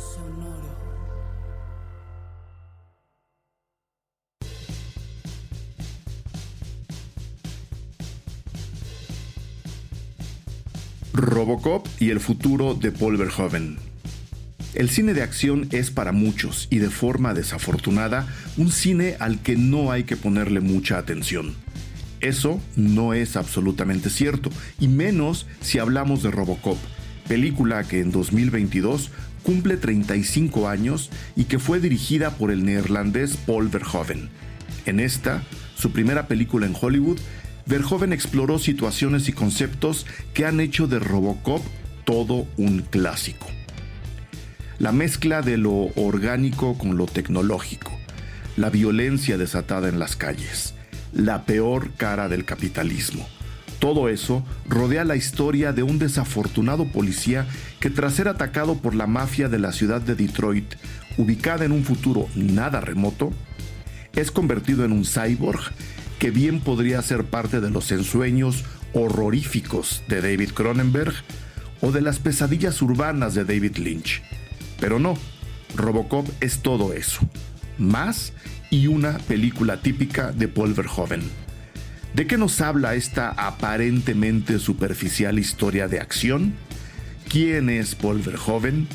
Sonoro. Robocop y el futuro de Paul Verhoeven. El cine de acción es para muchos, y de forma desafortunada, un cine al que no hay que ponerle mucha atención. Eso no es absolutamente cierto, y menos si hablamos de Robocop, película que en 2022 cumple 35 años y que fue dirigida por el neerlandés Paul Verhoeven. En esta, su primera película en Hollywood, Verhoeven exploró situaciones y conceptos que han hecho de Robocop todo un clásico. La mezcla de lo orgánico con lo tecnológico, la violencia desatada en las calles, la peor cara del capitalismo. Todo eso rodea la historia de un desafortunado policía que, tras ser atacado por la mafia de la ciudad de Detroit, ubicada en un futuro nada remoto, es convertido en un cyborg que bien podría ser parte de los ensueños horroríficos de David Cronenberg o de las pesadillas urbanas de David Lynch. Pero no, Robocop es todo eso, más y una película típica de Paul Verhoeven. ¿De qué nos habla esta aparentemente superficial historia de acción? ¿Quién es Paul Verhoeven?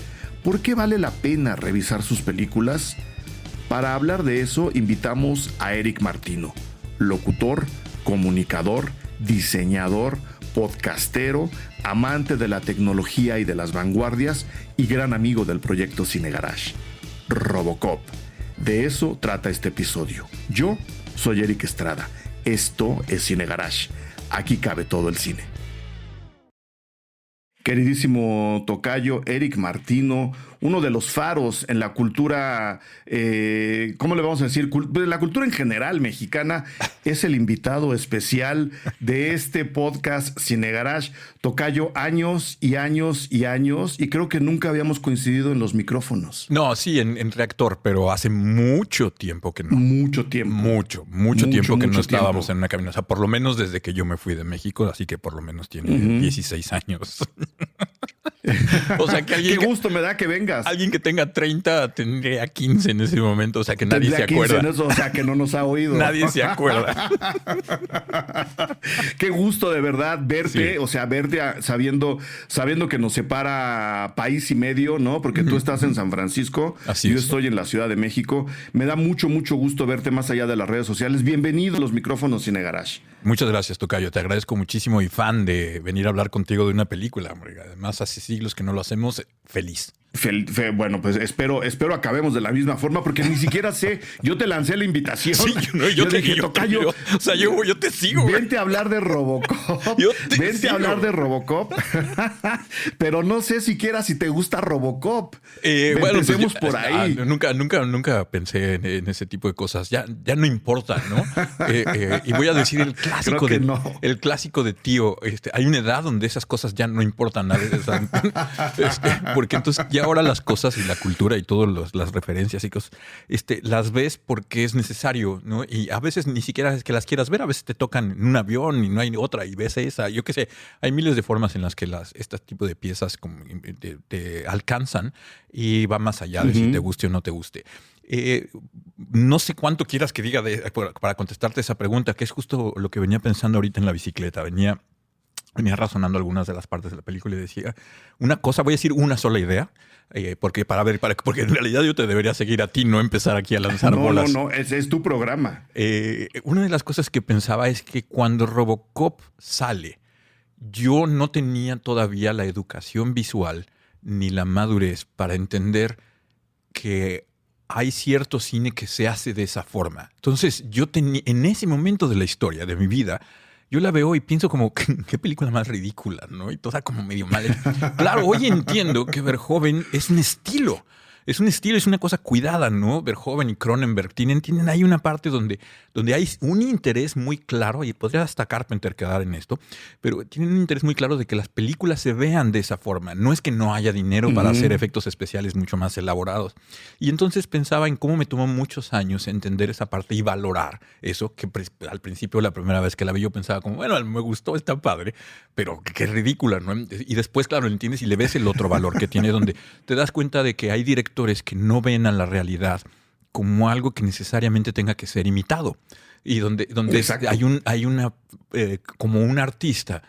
¿Por qué vale la pena revisar sus películas? Para hablar de eso invitamos a Eric Martino, locutor, comunicador, diseñador, podcastero, amante de la tecnología y de las vanguardias y gran amigo del proyecto Cine Garage. Robocop. De eso trata este episodio. Yo soy Eric Estrada. Esto es Cine Garage. Aquí cabe todo el cine. Queridísimo tocayo Eric Martino, uno de los faros en la cultura, ¿cómo le vamos a decir? La cultura en general mexicana, es el invitado especial de este podcast Cine Garage. Tocayo, años y años y años, y creo que nunca habíamos coincidido en los micrófonos. No, sí, en Reactor, pero hace mucho tiempo que no. Mucho tiempo. Mucho tiempo que no estábamos en una cabina. O sea, por lo menos desde que yo me fui de México, así que por lo menos tiene 16 años. O sea, que alguien... Qué gusto me da que vengas. Alguien que tenga 30 tendría 15 en ese momento. O sea, que nadie se acuerda. Eso, o sea, que no nos ha oído. Nadie se acuerda. Qué gusto de verdad verte. Sí. O sea, verte sabiendo que nos separa país y medio, ¿no? Porque tú estás en San Francisco. Así yo es. Estoy en la Ciudad de México. Me da mucho gusto verte más allá de las redes sociales. Bienvenido a los micrófonos Cine Garage. Muchas gracias, tocayo. Te agradezco muchísimo y fan de venir a hablar contigo de una película. Además, hace siglos que no lo hacemos. Feliz. Bueno, pues espero acabemos de la misma forma, porque ni siquiera sé. Yo te lancé la invitación. Sí, yo dije, tocayo. O sea, yo te sigo. Vente a hablar de Robocop. Vente a hablar de Robocop. Pero no sé siquiera si te gusta Robocop. Bueno, empecemos por ahí. Nunca pensé en ese tipo de cosas. Ya no importa, ¿no? Y voy a decir el clásico el clásico de tío. Hay una edad donde esas cosas ya no importan nada. Porque entonces ya ahora las cosas y la cultura y todas las referencias y cosas, las ves porque es necesario, ¿no? Y a veces ni siquiera es que las quieras ver, a veces te tocan en un avión y no hay otra y ves esa. Yo qué sé, hay miles de formas en las que este tipo de piezas te alcanzan y va más allá de si te guste o no te guste. No sé cuánto quieras que diga para contestarte esa pregunta, que es justo lo que venía pensando ahorita en la bicicleta. Venía razonando algunas de las partes de la película y decía una cosa, voy a decir una sola idea, porque en realidad yo te debería seguir a ti, no empezar aquí a lanzar bolas. No, es tu programa. Una de las cosas que pensaba es que cuando Robocop sale, yo no tenía todavía la educación visual ni la madurez para entender que hay cierto cine que se hace de esa forma. Entonces yo en ese momento de la historia de mi vida, yo la veo y pienso como, qué película más ridícula, ¿no? Y toda como medio mal. Claro, hoy entiendo que Verhoeven es un estilo. es un estilo, es una cosa cuidada, ¿no? Verhoeven y Cronenberg tienen ahí una parte donde hay un interés muy claro, y podría hasta Carpenter quedar en esto, pero tienen un interés muy claro de que las películas se vean de esa forma. No es que no haya dinero para hacer efectos especiales mucho más elaborados. Y entonces pensaba en cómo me tomó muchos años entender esa parte y valorar eso, que al principio, la primera vez que la vi, yo pensaba como, bueno, me gustó, está padre, pero qué ridícula, ¿no? Y después, claro, lo entiendes y le ves el otro valor que tiene, donde te das cuenta de que hay directores que no ven a la realidad como algo que necesariamente tenga que ser imitado. Y donde hay una, como un artista,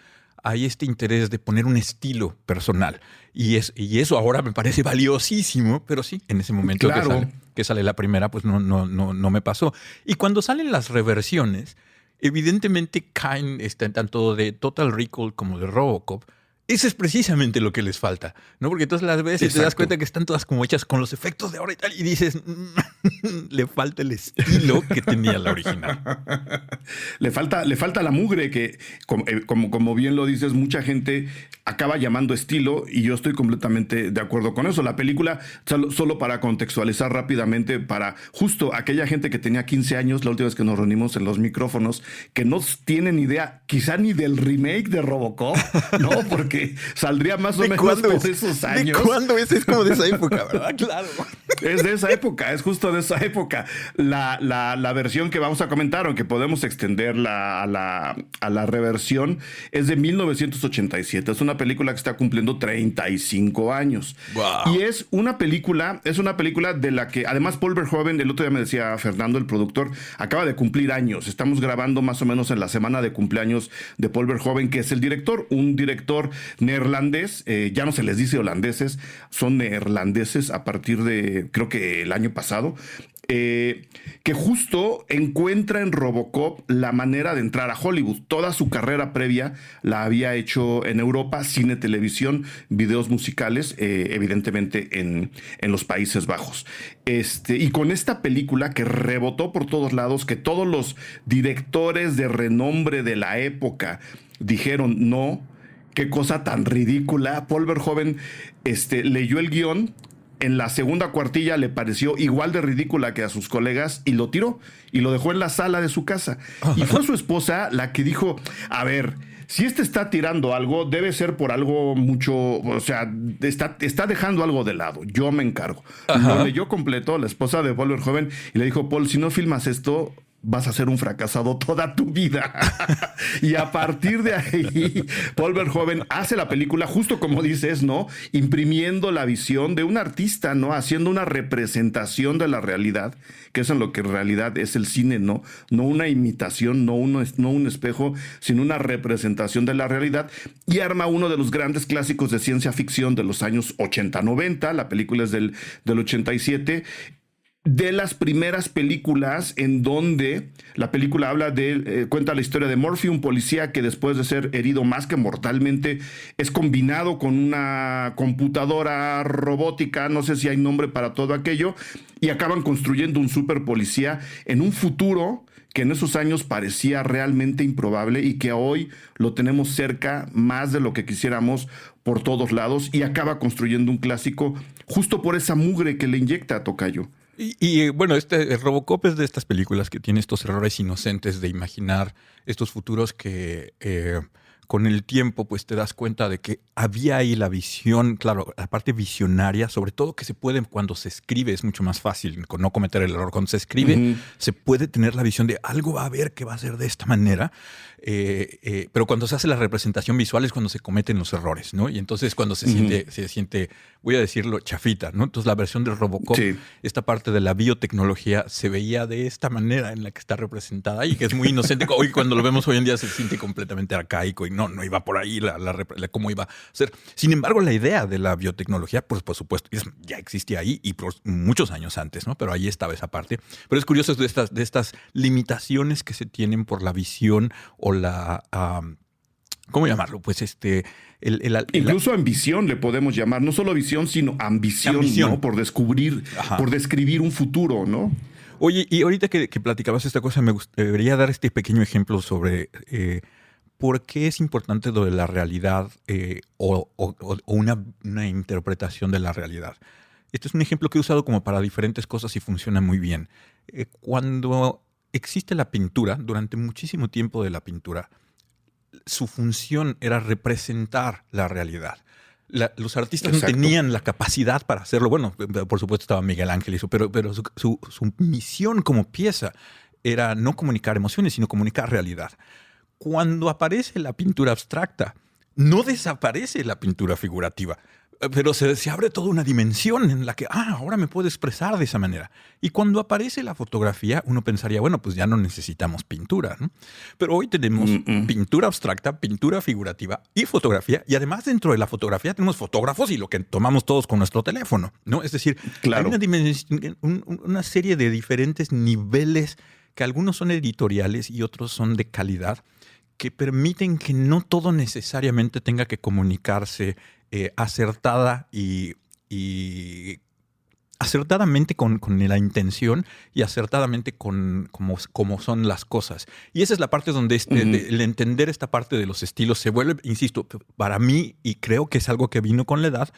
hay este interés de poner un estilo personal. Y eso ahora me parece valiosísimo, pero sí, en ese momento claro. que sale la primera, pues no me pasó. Y cuando salen las reversiones, evidentemente caen tanto de Total Recall como de RoboCop. Eso es precisamente lo que les falta, ¿no? Porque entonces las veces te das cuenta que están todas como hechas con los efectos de ahora y tal, y dices, le falta el estilo que tenía la original. Le falta la mugre que, como bien lo dices, mucha gente acaba llamando estilo, y yo estoy completamente de acuerdo con eso. La película, solo para contextualizar rápidamente, para justo aquella gente que tenía 15 años, la última vez que nos reunimos en los micrófonos, que no tienen idea quizá ni del remake de RoboCop, ¿no? Porque saldría más o menos por esos años. ¿De cuándo es? Es como de esa época, ¿verdad? Claro. Es de esa época, es justo de esa época. La versión que vamos a comentar, aunque podemos extenderla a la reversión, es de 1987. Es una película que está cumpliendo 35 años. Wow. Y es una película de la que, además, Paul Verhoeven, el otro día me decía Fernando, el productor, acaba de cumplir años. Estamos grabando más o menos en la semana de cumpleaños de Paul Verhoeven, que es el director, un director neerlandés. Ya no se les dice holandeses, son neerlandeses a partir de, creo que el año pasado, que justo encuentra en RoboCop la manera de entrar a Hollywood. Toda su carrera previa la había hecho en Europa, cine, televisión, videos musicales, evidentemente en los Países Bajos. Y con esta película que rebotó por todos lados, que todos los directores de renombre de la época dijeron no, qué cosa tan ridícula. Paul Verhoeven leyó el guión. En la segunda cuartilla le pareció igual de ridícula que a sus colegas y lo tiró y lo dejó en la sala de su casa. Y fue su esposa la que dijo, a ver, si está tirando algo, debe ser por algo mucho, o sea, está dejando algo de lado. Yo me encargo. Lo leyó completo, la esposa de Paul Verhoeven, y le dijo, Paul, si no filmas esto, vas a ser un fracasado toda tu vida. Y a partir de ahí, Paul Verhoeven hace la película, justo como dices, ¿no? Imprimiendo la visión de un artista, ¿no? Haciendo una representación de la realidad, que es en lo que en realidad es el cine, ¿no? No una imitación, no un espejo, sino una representación de la realidad. Y arma uno de los grandes clásicos de ciencia ficción de los años 80-90. La película es del 87. De las primeras películas en donde la película habla cuenta la historia de Murphy, un policía que después de ser herido más que mortalmente es combinado con una computadora robótica, no sé si hay nombre para todo aquello, y acaban construyendo un super policía en un futuro que en esos años parecía realmente improbable y que hoy lo tenemos cerca más de lo que quisiéramos por todos lados, y acaba construyendo un clásico justo por esa mugre que le inyecta a Tocayo. Y bueno, Robocop es de estas películas que tiene estos errores inocentes de imaginar estos futuros que con el tiempo pues te das cuenta de que había ahí la visión, claro, la parte visionaria, sobre todo que se puede, cuando se escribe es mucho más fácil no cometer el error. Cuando se escribe se puede tener la visión de algo va a haber que va a ser de esta manera, pero cuando se hace la representación visual es cuando se cometen los errores, ¿no? Y entonces cuando se siente, voy a decirlo, chafita, ¿no? Entonces la versión de Robocop, esta parte de la biotecnología se veía de esta manera en la que está representada y que es muy inocente. Hoy cuando lo vemos hoy en día se siente completamente arcaico y no iba por ahí cómo iba a ser. Sin embargo, la idea de la biotecnología, pues por supuesto, ya existía ahí y por muchos años antes, ¿no? Pero ahí estaba esa parte. Pero es curioso de estas limitaciones que se tienen por la visión o la... ¿cómo llamarlo? Pues incluso ambición le podemos llamar. No solo visión, sino ambición. ¿No? Por describir un futuro, ¿no? Oye, y ahorita que platicabas esta cosa, me gustaría dar este pequeño ejemplo sobre por qué es importante lo de la realidad o una interpretación de la realidad. este es un ejemplo que he usado como para diferentes cosas y funciona muy bien. Cuando existe la pintura, durante muchísimo tiempo de la pintura, su función era representar la realidad. Los artistas no tenían la capacidad para hacerlo. Bueno, por supuesto estaba Miguel Ángel y eso, pero su misión como pieza era no comunicar emociones, sino comunicar realidad. Cuando aparece la pintura abstracta, no desaparece la pintura figurativa, pero se abre toda una dimensión en la que, ahora me puedo expresar de esa manera. Y cuando aparece la fotografía, uno pensaría, bueno, pues ya no necesitamos pintura, ¿no? Pero hoy tenemos pintura abstracta, pintura figurativa y fotografía. Y además dentro de la fotografía tenemos fotógrafos y lo que tomamos todos con nuestro teléfono, ¿no? Es decir, hay una serie de diferentes niveles que algunos son editoriales y otros son de calidad, que permiten que no todo necesariamente tenga que comunicarse acertada y acertadamente con la intención y acertadamente con cómo son las cosas. Y esa es la parte donde el entender esta parte de los estilos se vuelve, insisto, para mí, y creo que es algo que vino con la edad,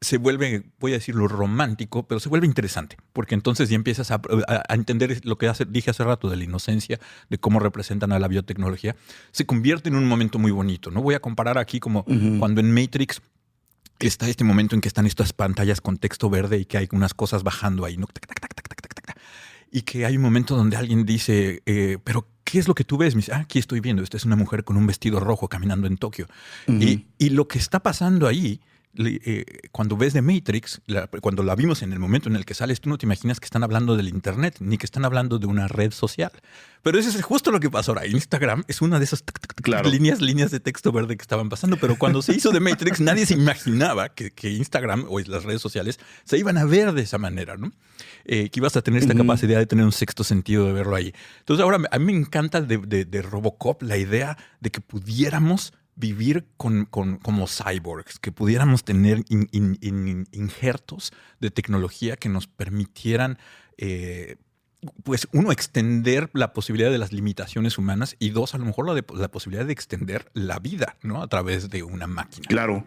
se vuelve, voy a decirlo, romántico, pero se vuelve interesante, porque entonces ya empiezas a entender lo que dije hace rato de la inocencia, de cómo representan a la biotecnología. Se convierte en un momento muy bonito, ¿no? Voy a comparar aquí como cuando en Matrix está este momento en que están estas pantallas con texto verde y que hay unas cosas bajando ahí, ¿no? Y que hay un momento donde alguien dice, pero ¿qué es lo que tú ves? Me dice, aquí estoy viendo, esta es una mujer con un vestido rojo caminando en Tokio. Y lo que está pasando ahí, cuando ves de Matrix, cuando la vimos en el momento en el que sales, tú no te imaginas que están hablando del internet, ni que están hablando de una red social. Pero eso es justo lo que pasó ahora. Instagram es una de esas líneas de texto verde que estaban pasando. Pero cuando se hizo de Matrix, nadie se imaginaba que Instagram o las redes sociales se iban a ver de esa manera, ¿no? Que ibas a tener esta capacidad de tener un sexto sentido de verlo ahí. Entonces ahora a mí me encanta de Robocop la idea de que pudiéramos vivir como cyborgs, que pudiéramos tener injertos de tecnología que nos permitieran, pues uno, extender la posibilidad de las limitaciones humanas y dos, a lo mejor la posibilidad de extender la vida, ¿no? A través de una máquina. Claro.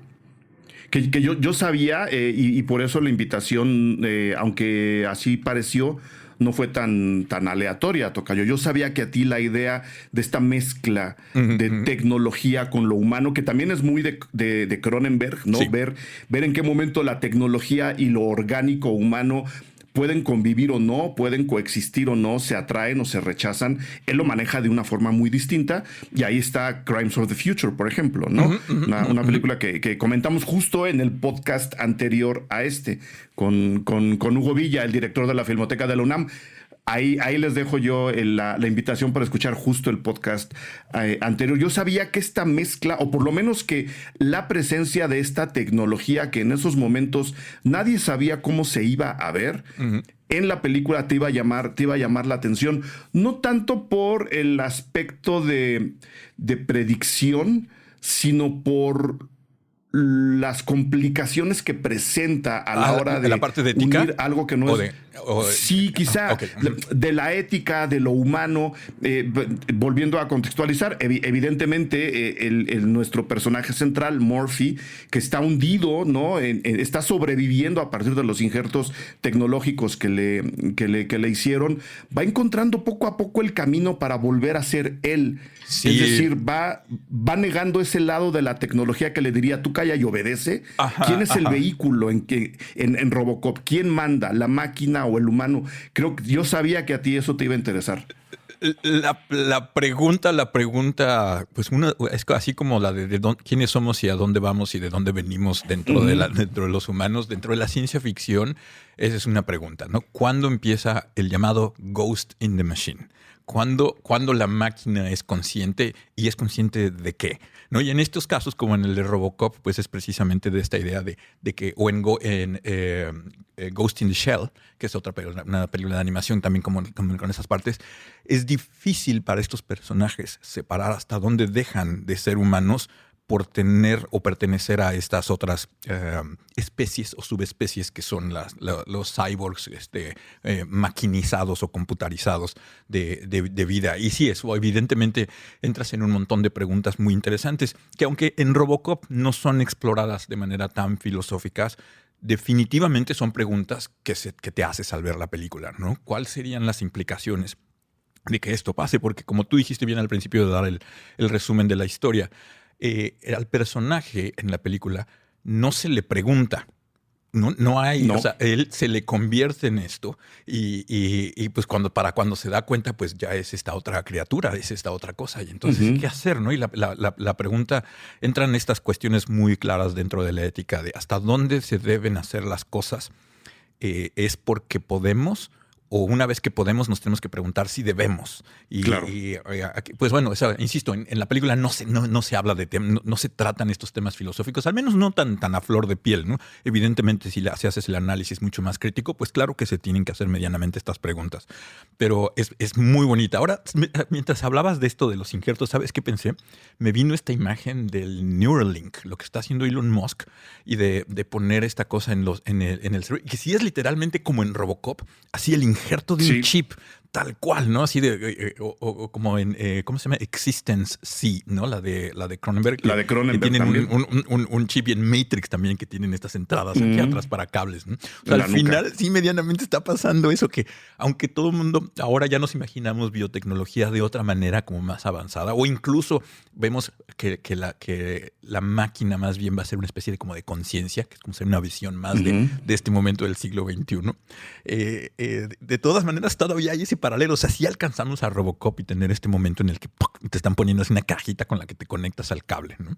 Que yo sabía, y por eso la invitación, aunque así pareció, no fue tan aleatoria, tocayo. Yo sabía que a ti la idea de esta mezcla de tecnología con lo humano, que también es muy de Cronenberg, ¿no? Sí. Ver en qué momento la tecnología y lo orgánico humano pueden convivir o no, pueden coexistir o no, se atraen o se rechazan. Él lo maneja de una forma muy distinta y ahí está Crimes of the Future, por ejemplo, ¿no? Una película que comentamos justo en el podcast anterior a este, con Hugo Villa, el director de la Filmoteca de la UNAM. Ahí les dejo yo la invitación para escuchar justo el podcast anterior. Yo sabía que esta mezcla, o por lo menos que la presencia de esta tecnología que en esos momentos nadie sabía cómo se iba a ver, en la película te iba a llamar la atención, no tanto por el aspecto de predicción, sino por las complicaciones que presenta a la hora de la parte de ética, unir algo que no es... Sí, quizá de la ética, de lo humano, volviendo a contextualizar, evidentemente nuestro personaje central, Murphy, que está hundido, ¿no? Está sobreviviendo a partir de los injertos tecnológicos que le hicieron, va encontrando poco a poco el camino para volver a ser él. Sí. Es decir, va negando ese lado de la tecnología que le diría, tú calla y obedece. ¿Quién es el vehículo en Robocop? ¿Quién manda? ¿La máquina o el humano? Creo que yo sabía que a ti eso te iba a interesar. La pregunta, pues una es así como la de quiénes somos y a dónde vamos y de dónde venimos dentro de los humanos, dentro de la ciencia ficción. Esa es una pregunta, ¿no? ¿Cuándo empieza el llamado Ghost in the Machine? ¿Cuándo la máquina es consciente y es consciente de qué? ¿No? Y en estos casos, como en el de Robocop, pues es precisamente de esta idea de que, o en Ghost in the Shell, que es una película de animación también como con esas partes, es difícil para estos personajes separar hasta dónde dejan de ser humanos por tener o pertenecer a estas otras especies o subespecies que son los cyborgs maquinizados o computarizados de vida. Y sí, eso evidentemente entras en un montón de preguntas muy interesantes que, aunque en Robocop no son exploradas de manera tan filosóficas, definitivamente son preguntas que te haces al ver la película, ¿no? ¿Cuáles serían las implicaciones de que esto pase? Porque como tú dijiste bien al principio de dar el resumen de la historia, al personaje en la película no se le pregunta. No hay, No. O sea, él se le convierte en esto y pues cuando se da cuenta, pues ya es esta otra criatura, es esta otra cosa. Y entonces, ¿qué hacer, no? Y la pregunta, entran estas cuestiones muy claras dentro de la ética de hasta dónde se deben hacer las cosas. ¿Es porque podemos? O una vez que podemos, nos tenemos que preguntar si debemos. Claro. Pues bueno, insisto, en la película no se habla de temas, no se tratan estos temas filosóficos, al menos no tan a flor de piel, ¿no? Evidentemente, si haces el análisis mucho más crítico, pues claro que se tienen que hacer medianamente estas preguntas. Pero es muy bonita. Ahora, mientras hablabas de esto de los injertos, ¿sabes qué pensé? Me vino esta imagen del Neuralink, lo que está haciendo Elon Musk, y de poner esta cosa en el cerebro, que sí es literalmente como en Robocop, así el injerto de un chip, tal cual, ¿no? Así de, o como en, ¿cómo se llama? Existence C, ¿no? La de Cronenberg. La de Cronenberg que tienen también. un chip, y en Matrix también, que tienen estas entradas aquí atrás para cables, ¿no? O sea, al nuca. final sí medianamente está pasando eso, que aunque todo el mundo, ahora ya nos imaginamos biotecnología de otra manera, como más avanzada, o incluso vemos que la máquina más bien va a ser una especie de como de conciencia, que es como ser una visión más de este momento del siglo XXI. De todas maneras, todavía hay ese paralelo. O sea, si alcanzamos a Robocop y tener este momento en el que te están poniendo así una cajita con la que te conectas al cable, ¿no?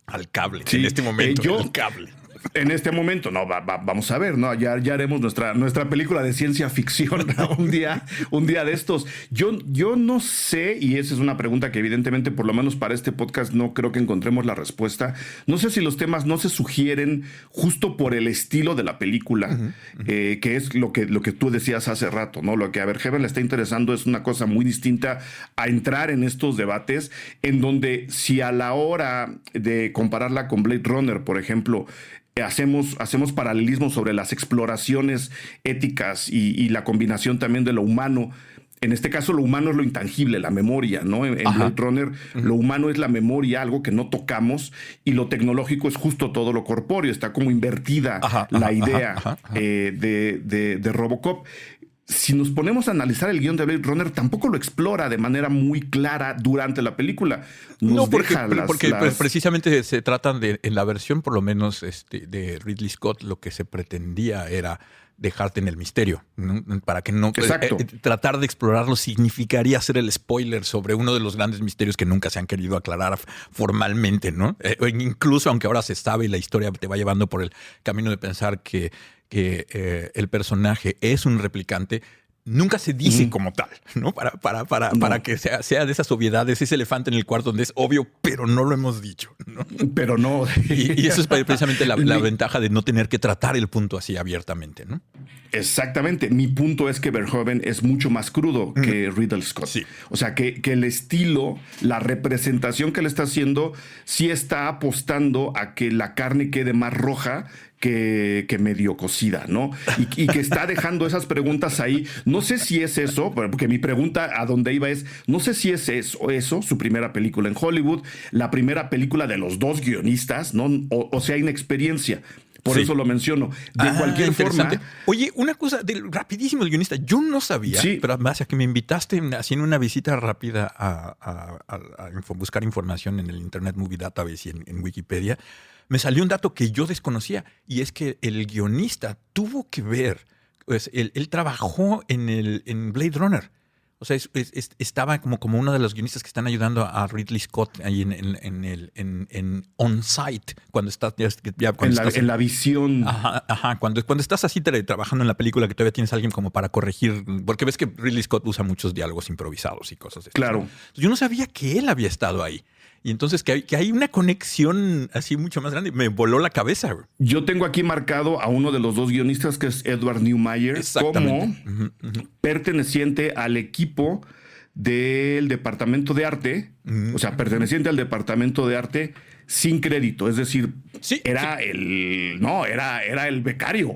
Al cable. Sí, en este momento, el cable. En este momento, no, vamos a ver, ¿no? Ya haremos nuestra película de ciencia ficción un día de estos. Yo no sé, y esa es una pregunta que evidentemente, por lo menos para este podcast, no creo que encontremos la respuesta. No sé si los temas no se sugieren justo por el estilo de la película, que es lo que tú decías hace rato, ¿no? Lo que a Verhoeven le está interesando es una cosa muy distinta a entrar en estos debates, en donde si a la hora de compararla con Blade Runner, por ejemplo, hacemos paralelismo sobre las exploraciones éticas y la combinación también de lo humano. En este caso, lo humano es lo intangible, la memoria, ¿no? En Blade Runner, lo humano es la memoria, algo que no tocamos, y lo tecnológico es justo todo lo corpóreo. Está como invertida la idea de Robocop. Si nos ponemos a analizar el guión de Blade Runner, tampoco lo explora de manera muy clara durante la película. Porque precisamente se tratan de, en la versión por lo menos de Ridley Scott, lo que se pretendía era dejarte en el misterio, ¿no? Para que no... tratar de explorarlo significaría hacer el spoiler sobre uno de los grandes misterios que nunca se han querido aclarar formalmente, ¿no? Incluso aunque ahora se sabe y la historia te va llevando por el camino de pensar que el personaje es un replicante, nunca se dice como tal, ¿no? Para que sea de esas obviedades, ese elefante en el cuarto donde es obvio, pero no lo hemos dicho, ¿no? Pero no. Y eso es precisamente la ventaja de no tener que tratar el punto así abiertamente, ¿no? Exactamente. Mi punto es que Verhoeven es mucho más crudo que Ridley Scott. Sí. O sea, que el estilo, la representación que le está haciendo, sí está apostando a que la carne quede más roja que medio cocida, ¿no? Y que está dejando esas preguntas ahí. No sé si es eso, porque mi pregunta a dónde iba es, no sé si es eso, su primera película en Hollywood, la primera película de los dos guionistas, ¿no? O sea, inexperiencia. Por eso lo menciono. De cualquier forma. Oye, una cosa, rapidísimo el guionista. Yo no sabía, pero más a que me invitaste haciendo una visita rápida a buscar información en el Internet Movie Database y en Wikipedia, me salió un dato que yo desconocía, y es que el guionista tuvo que ver, pues él trabajó en Blade Runner. O sea, estaba como uno de los guionistas que están ayudando a Ridley Scott ahí en on-site, cuando estás en la visión. Cuando estás así trabajando en la película, que todavía tienes a alguien como para corregir, porque ves que Ridley Scott usa muchos diálogos improvisados y cosas de estas. Claro. Yo no sabía que él había estado ahí. Y entonces que hay una conexión así mucho más grande. Me voló la cabeza, güey. Yo tengo aquí marcado a uno de los dos guionistas, que es Edward Neumeier, como perteneciente al equipo del departamento de arte, o sea, perteneciente al departamento de arte sin crédito, es decir, sí, era el becario.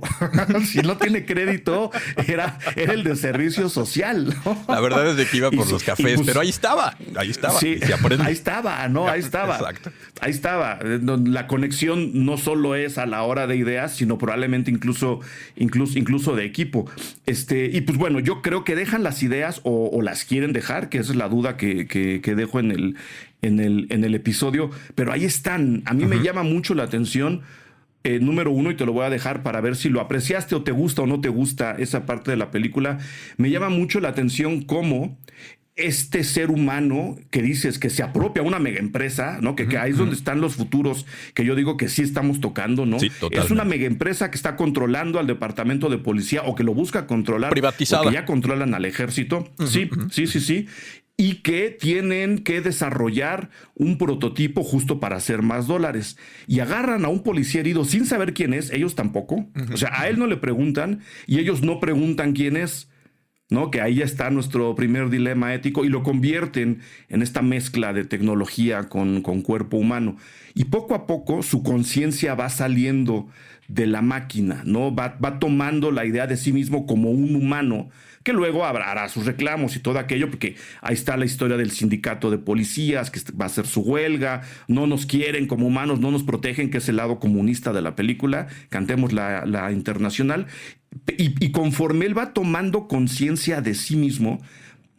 Si no tiene crédito, era el de servicio social, ¿no? La verdad es de que iba por los cafés, pues, pero ahí estaba. Sí, ahí estaba, ¿no? Ahí estaba. Exacto. Ahí estaba. La conexión no solo es a la hora de ideas, sino probablemente incluso de equipo. Y pues bueno, yo creo que dejan las ideas o las quieren dejar, que esa es la duda que dejo en el episodio, pero ahí están. A mí me llama mucho la atención, número uno, y te lo voy a dejar para ver si lo apreciaste o te gusta o no te gusta esa parte de la película. Me llama mucho la atención cómo este ser humano que dices que se apropia a una mega empresa, ¿no? Que ahí es donde están los futuros que yo digo que sí estamos tocando, ¿no? Sí, totalmente. Es una mega empresa que está controlando al departamento de policía o que lo busca controlar. Privatizada. O que ya controlan al ejército. Sí. Y que tienen que desarrollar un prototipo justo para hacer más dólares. Y agarran a un policía herido sin saber quién es, ellos tampoco. O sea, a él no le preguntan y ellos no preguntan quién es, ¿no? Que ahí ya está nuestro primer dilema ético y lo convierten en esta mezcla de tecnología con cuerpo humano. Y poco a poco su conciencia va saliendo de la máquina, ¿no? Va tomando la idea de sí mismo como un humano, que luego hará sus reclamos y todo aquello, porque ahí está la historia del sindicato de policías, que va a hacer su huelga, no nos quieren como humanos, no nos protegen, que es el lado comunista de la película, cantemos la internacional, y conforme él va tomando conciencia de sí mismo,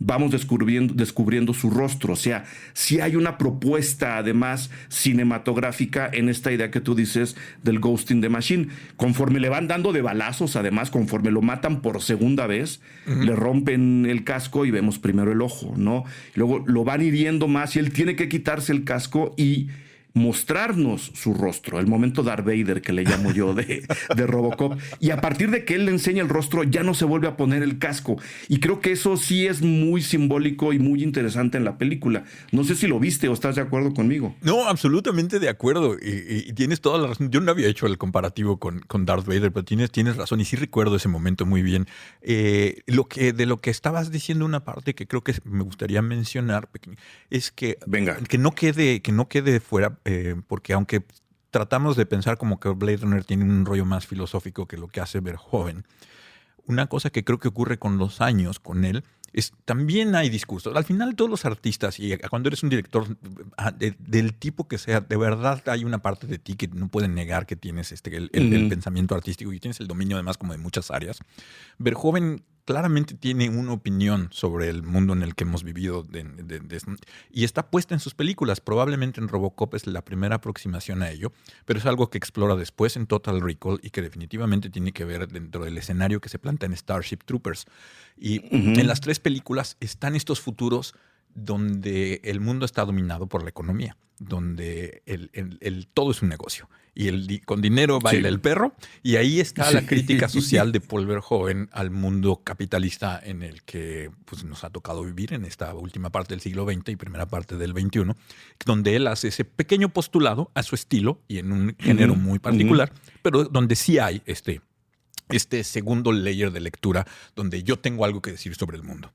vamos descubriendo su rostro. O sea, sí hay una propuesta, además, cinematográfica en esta idea que tú dices del Ghost in the Machine. Conforme le van dando de balazos, además, conforme lo matan por segunda vez, le rompen el casco y vemos primero el ojo, ¿no? Luego lo van hiriendo más y él tiene que quitarse el casco y mostrarnos su rostro, el momento Darth Vader que le llamo yo de Robocop, y a partir de que él le enseña el rostro ya no se vuelve a poner el casco, y creo que eso sí es muy simbólico y muy interesante en la película. No sé si lo viste o estás de acuerdo conmigo. No, absolutamente de acuerdo, y tienes toda la razón. Yo no había hecho el comparativo con Darth Vader, pero tienes razón y sí recuerdo ese momento muy bien. De lo que estabas diciendo, una parte que creo que me gustaría mencionar es que, que no quede fuera. Porque aunque tratamos de pensar como que Blade Runner tiene un rollo más filosófico que lo que hace Verhoeven, una cosa que creo que ocurre con los años con él es también hay discursos. Al final todos los artistas, y cuando eres un director del tipo que sea, de verdad hay una parte de ti que no pueden negar que tienes el pensamiento artístico y tienes el dominio además como de muchas áreas. Verhoeven claramente tiene una opinión sobre el mundo en el que hemos vivido y está puesta en sus películas. Probablemente en Robocop es la primera aproximación a ello, pero es algo que explora después en Total Recall y que definitivamente tiene que ver dentro del escenario que se plantea en Starship Troopers. Y en las tres películas están estos futuros donde el mundo está dominado por la economía, donde todo es un negocio. Y con dinero baila el perro. Y ahí está la crítica social de Paul Verhoeven al mundo capitalista en el que pues, nos ha tocado vivir en esta última parte del siglo XX y primera parte del XXI, donde él hace ese pequeño postulado a su estilo y en un género muy particular, pero donde sí hay este segundo layer de lectura donde yo tengo algo que decir sobre el mundo.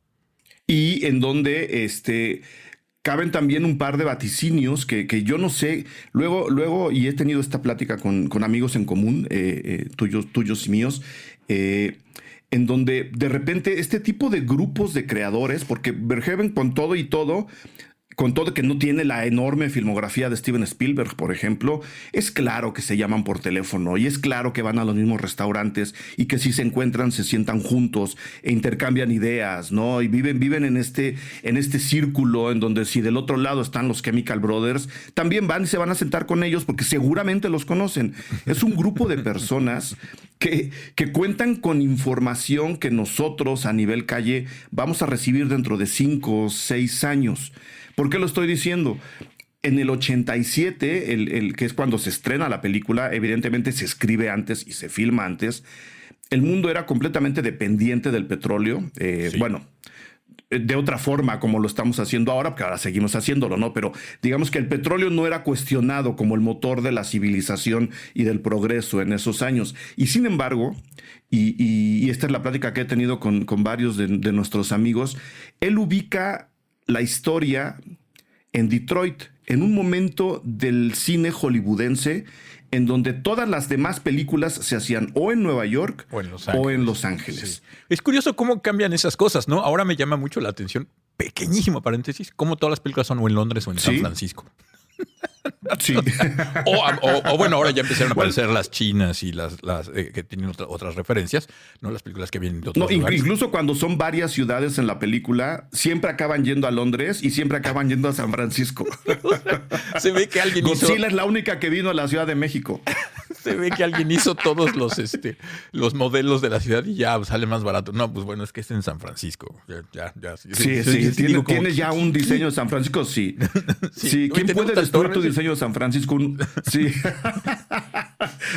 Y en donde caben también un par de vaticinios que yo no sé. Luego, y he tenido esta plática con amigos en común, tuyos y míos, en donde de repente este tipo de grupos de creadores, porque Verhoeven con todo que no tiene la enorme filmografía de Steven Spielberg, por ejemplo, es claro que se llaman por teléfono y es claro que van a los mismos restaurantes y que si se encuentran se sientan juntos e intercambian ideas, ¿no? Y viven en este círculo en donde si del otro lado están los Chemical Brothers, también van y se van a sentar con ellos porque seguramente los conocen. Es un grupo de personas que cuentan con información que nosotros a nivel calle vamos a recibir dentro de 5 o 6 años. ¿Por qué lo estoy diciendo? En el 87, que es cuando se estrena la película, evidentemente se escribe antes y se filma antes, el mundo era completamente dependiente del petróleo. Bueno, de otra forma como lo estamos haciendo ahora, porque ahora seguimos haciéndolo, ¿no? Pero digamos que el petróleo no era cuestionado como el motor de la civilización y del progreso en esos años. Y sin embargo, y esta es la plática que he tenido con varios de nuestros amigos, él ubica la historia en Detroit, en un momento del cine hollywoodense en donde todas las demás películas se hacían o en Nueva York o en Los Ángeles. Sí. Es curioso cómo cambian esas cosas, ¿no? Ahora me llama mucho la atención, pequeñísimo paréntesis, cómo todas las películas son o en Londres o en San Francisco. Sí. o bueno, ahora ya empezaron a aparecer las chinas y las que tienen otras referencias, no las películas que vienen de otros lugares. Incluso cuando son varias ciudades en la película, siempre acaban yendo a Londres y siempre acaban yendo a San Francisco. Se ve que alguien Godzilla es la única que vino a la Ciudad de México. Se ve que alguien hizo todos los modelos de la ciudad y ya sale más barato. No, pues bueno, es que es en San Francisco. Sí. ¿Tienes ya un diseño de San Francisco? Sí. Sí. ¿Quién puede destruir tu diseño de San Francisco? Sí.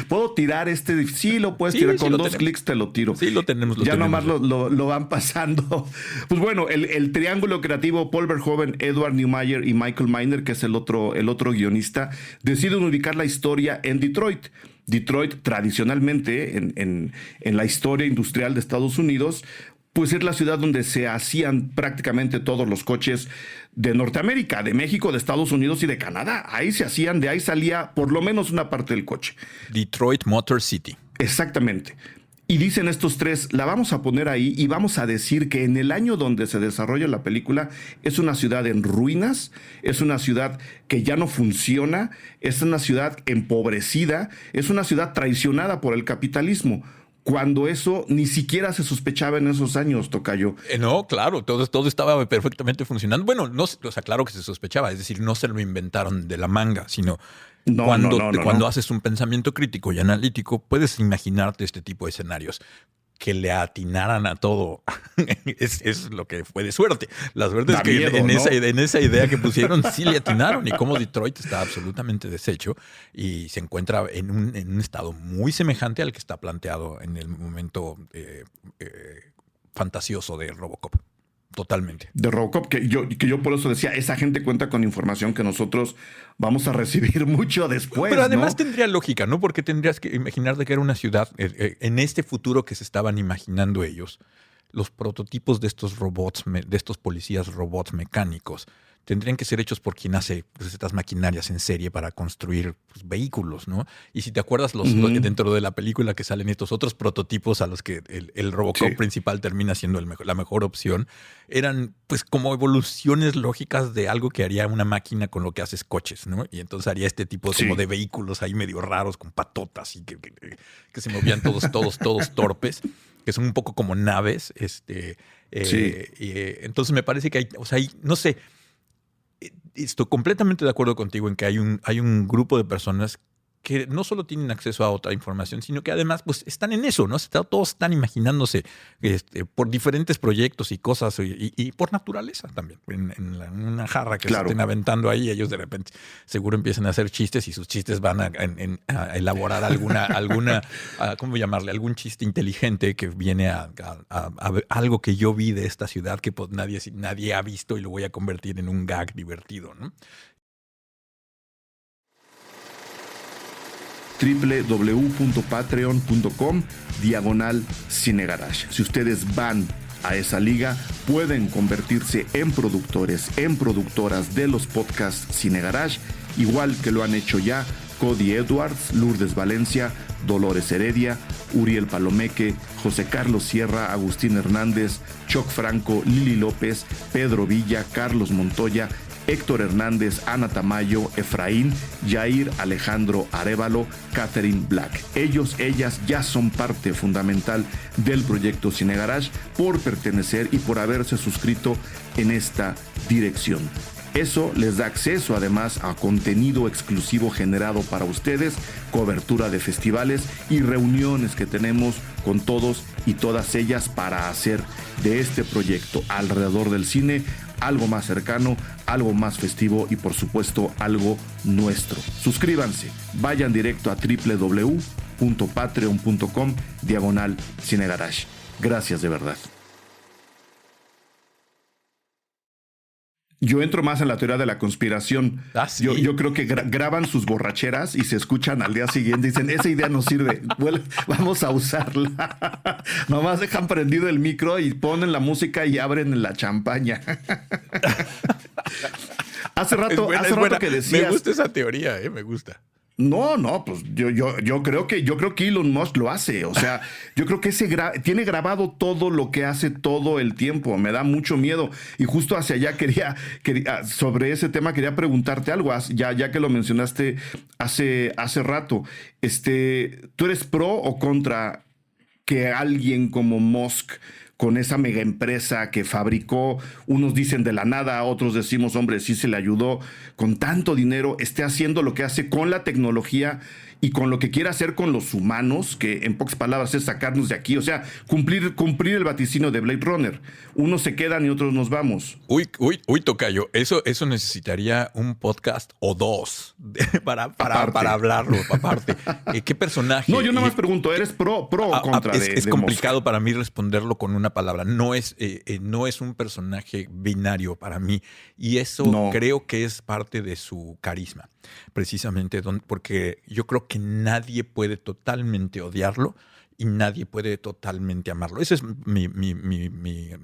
¿Puedo tirar este? Sí, lo puedes tirar. Con 2 clics te lo tiro. Sí, lo tenemos. Ya nomás lo van pasando. Pues bueno, el triángulo creativo, Paul Verhoeven, Edward Neumeier y Michael Miner, que es el otro guionista, deciden ubicar la historia en Detroit. Detroit, tradicionalmente, en la historia industrial de Estados Unidos, pues es la ciudad donde se hacían prácticamente todos los coches de Norteamérica, de México, de Estados Unidos y de Canadá. Ahí se hacían, de ahí salía por lo menos una parte del coche. Detroit Motor City. Exactamente. Y dicen estos tres, la vamos a poner ahí y vamos a decir que en el año donde se desarrolla la película es una ciudad en ruinas, es una ciudad que ya no funciona, es una ciudad empobrecida, es una ciudad traicionada por el capitalismo. Cuando eso ni siquiera se sospechaba en esos años, tocayo. No, claro, todo estaba perfectamente funcionando. Bueno, no, o sea, claro que se sospechaba, es decir, no se lo inventaron de la manga, sino cuando haces un pensamiento crítico y analítico, puedes imaginarte este tipo de escenarios. Que le atinaran a todo es lo que fue de suerte. La suerte es que en esa idea que pusieron sí le atinaron, y como Detroit está absolutamente deshecho y se encuentra en un estado muy semejante al que está planteado en el momento fantasioso de Robocop. Totalmente. De Robocop, que yo por eso decía, esa gente cuenta con información que nosotros vamos a recibir mucho después. Pero además tendría lógica, ¿no? Porque tendrías que imaginarte que era una ciudad, en este futuro que se estaban imaginando ellos, los prototipos de estos robots, de estos policías robots mecánicos, tendrían que ser hechos por quien hace estas maquinarias en serie para construir vehículos, ¿no? Y si te acuerdas, dentro de la película que salen estos otros prototipos a los que el Robocop principal termina siendo la mejor opción, eran pues como evoluciones lógicas de algo que haría una máquina con lo que haces coches, ¿no? Y entonces haría este tipo como de vehículos ahí medio raros con patotas y que se movían todos torpes, que son un poco como naves. Entonces me parece que hay, no sé. Estoy completamente de acuerdo contigo en que hay un grupo de personas que no solo tienen acceso a otra información, sino que además pues están en eso, ¿no? Todos están imaginándose por diferentes proyectos y cosas y por naturaleza también. En una jarra que se estén aventando ahí, ellos de repente seguro empiezan a hacer chistes y sus chistes van a elaborar alguna ¿cómo llamarle? Algún chiste inteligente que viene a algo que yo vi de esta ciudad que pues nadie ha visto y lo voy a convertir en un gag divertido, ¿no? www.patreon.com/cinegarage. Si ustedes van a esa liga, pueden convertirse en productores, en productoras de los podcasts Cine Garage, igual que lo han hecho ya Cody Edwards, Lourdes Valencia, Dolores Heredia, Uriel Palomeque, José Carlos Sierra, Agustín Hernández, Choc Franco, Lili López, Pedro Villa, Carlos Montoya, Héctor Hernández, Ana Tamayo, Efraín, Jair Alejandro Arévalo, Catherine Black. Ellas ya son parte fundamental del proyecto Cine Garage por pertenecer y por haberse suscrito en esta dirección. Eso les da acceso además a contenido exclusivo generado para ustedes, cobertura de festivales y reuniones que tenemos con todos y todas ellas para hacer de este proyecto alrededor del cine algo más cercano, algo más festivo y por supuesto algo nuestro. Suscríbanse, vayan directo a www.patreon.com/cinegarage. Gracias de verdad. Yo entro más en la teoría de la conspiración. ¿Sí? Yo creo que graban sus borracheras y se escuchan al día siguiente y dicen, esa idea nos sirve, vamos a usarla. Nomás dejan prendido el micro y ponen la música y abren la champaña. Hace rato que decías... Me gusta esa teoría, me gusta. No, pues yo creo que Elon Musk lo hace. O sea, yo creo que tiene grabado todo lo que hace todo el tiempo. Me da mucho miedo. Y justo hacia allá quería sobre ese tema quería preguntarte algo, ya que lo mencionaste hace rato. ¿Tú eres pro o contra que alguien como Musk, con esa mega empresa que fabricó, unos dicen de la nada, otros decimos, hombre, sí se le ayudó, con tanto dinero, esté haciendo lo que hace con la tecnología y con lo que quiere hacer con los humanos, que en pocas palabras es sacarnos de aquí, o sea, cumplir el vaticinio de Blade Runner. Unos se quedan y otros nos vamos. Uy, tocayo, eso necesitaría un podcast o dos para hablarlo, aparte. ¿Qué personaje? No, yo nada más pregunto, ¿eres pro o contra de Es complicado para mí responderlo con una palabra. No es un personaje binario para mí. Y eso creo que es parte de su carisma. Precisamente porque yo creo que nadie puede totalmente odiarlo y nadie puede totalmente amarlo. Ese es mi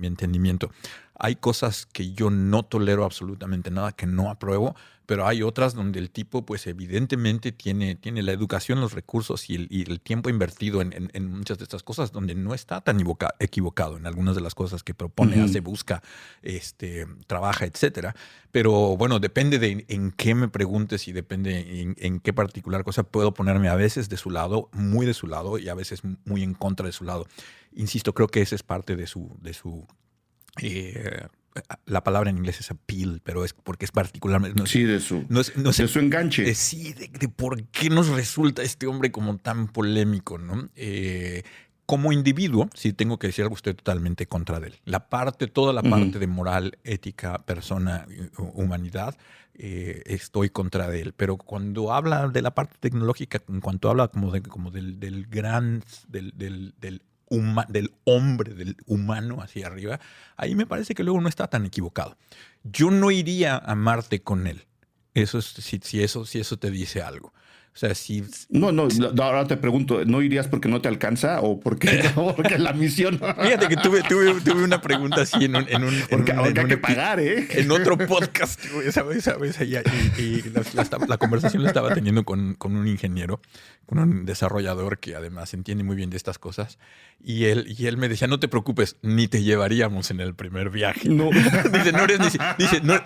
entendimiento. Hay cosas que yo no tolero absolutamente nada, que no apruebo, pero hay otras donde el tipo, pues evidentemente tiene la educación, los recursos y el tiempo invertido en muchas de estas cosas, donde no está tan equivocado en algunas de las cosas que propone, hace, busca, trabaja, etcétera. Pero bueno, depende de en qué me preguntes y depende en qué particular cosa puedo ponerme a veces de su lado, muy de su lado, y a veces muy en contra de su lado. Insisto, creo que esa es parte de su la palabra en inglés es appeal, pero es porque es particularmente... de su enganche. De por qué nos resulta este hombre como tan polémico, ¿no? Como individuo, sí tengo que decir algo, estoy totalmente contra de él. Toda la parte de moral, ética, persona, humanidad, estoy contra de él. Pero cuando habla de la parte tecnológica, en cuanto habla como del hombre, del humano hacia arriba, ahí me parece que luego no está tan equivocado. Yo no iría a Marte con él. Eso es, si eso te dice algo. O sea, si... No, ahora te pregunto, ¿no irías porque no te alcanza o porque la misión? Fíjate que tuve una pregunta así en hay que pagar, en otro podcast, ¿sabes? Y la conversación la estaba teniendo con un ingeniero, con un desarrollador que además entiende muy bien de estas cosas. Y él me decía, no te preocupes, ni te llevaríamos en el primer viaje. No. Dice,